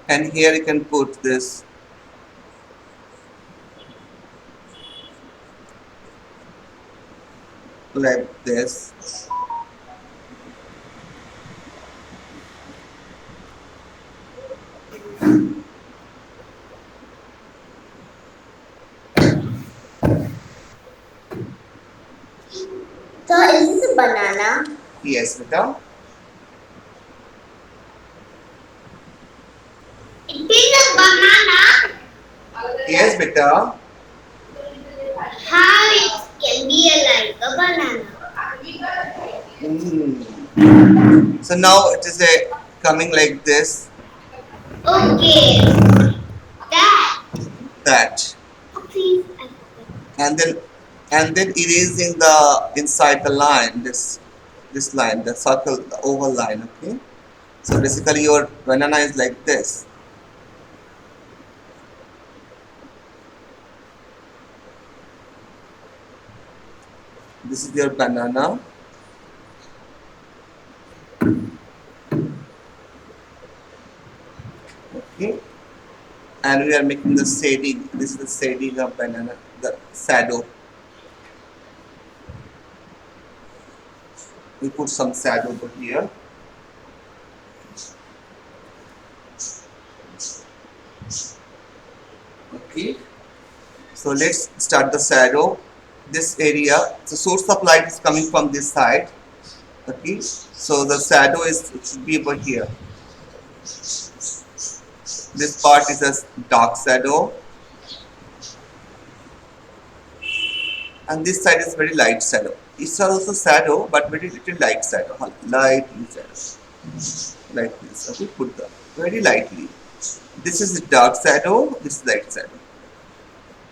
And here you can put this like this. So is this a banana? Yes, beta. It is a banana. Yes, beta. How it can be like a banana? So now it is coming like this. Okay. That. That. Please. And then erasing the inside the line, this line, the circle, the oval line. Okay. So basically your banana is like this. This is your banana. Okay. And we are making the shading. This is the shading of banana, the shadow. We put some shadow over here. Okay. So let's start the shadow. This area, the source of light is coming from this side. Okay. So the shadow is, it should be over here. This part is a dark shadow, and this side is very light shadow. It's also shadow, but very little light shadow. Light shadow, like this. Okay, put the very lightly. This is the dark shadow. This is light shadow,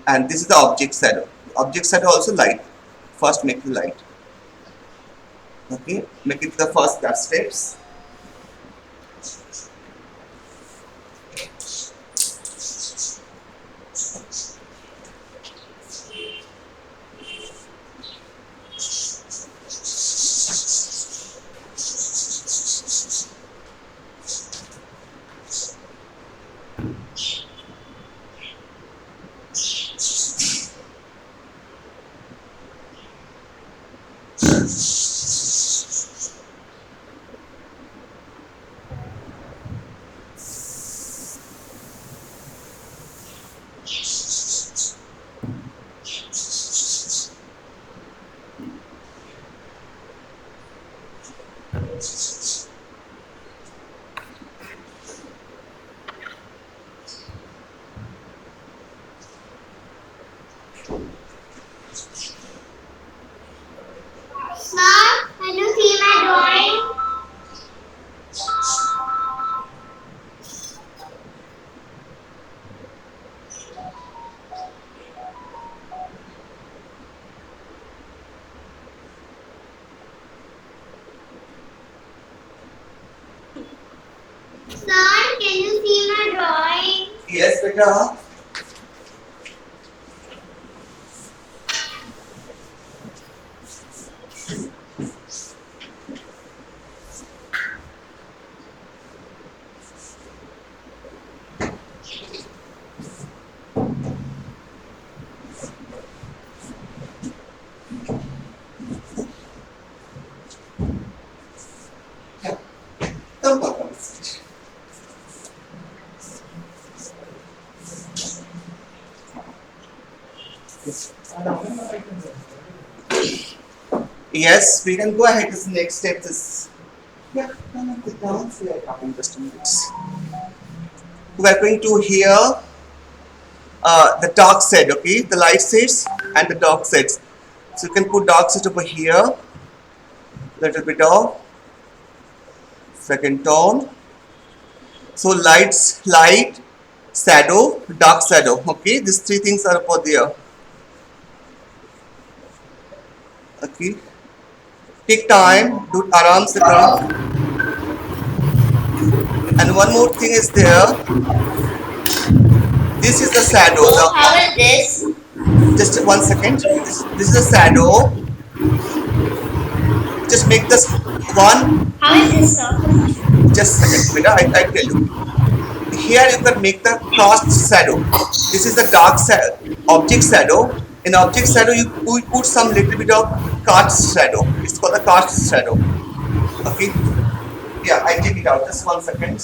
and this is the object shadow. Object shadow also light. First, make the light. Okay, make it the first steps. Sir, can you see my drawing? Sir, can you see my drawing? Yes, beta. Come on, come. Yes, we can go ahead. This next step is we are talking just a minute. We are going to hear the dark set, okay? The light sets and the dark sets. So you can put dark set over here, little bit of second tone. So light, shadow, dark shadow. Okay, these three things are over there. Okay, take time, do aram se karo. And one more thing is there. This is the shadow. Oh, how is this? Just 1 second. This is a shadow. Just make this one. How is this, sir? Just a second, beta. I tell you. Here you can make the cast shadow. This is the dark object shadow. In object shadow, you put some little bit of cast shadow. It's called the cast shadow. Okay. Yeah, I take it out. Just 1 second.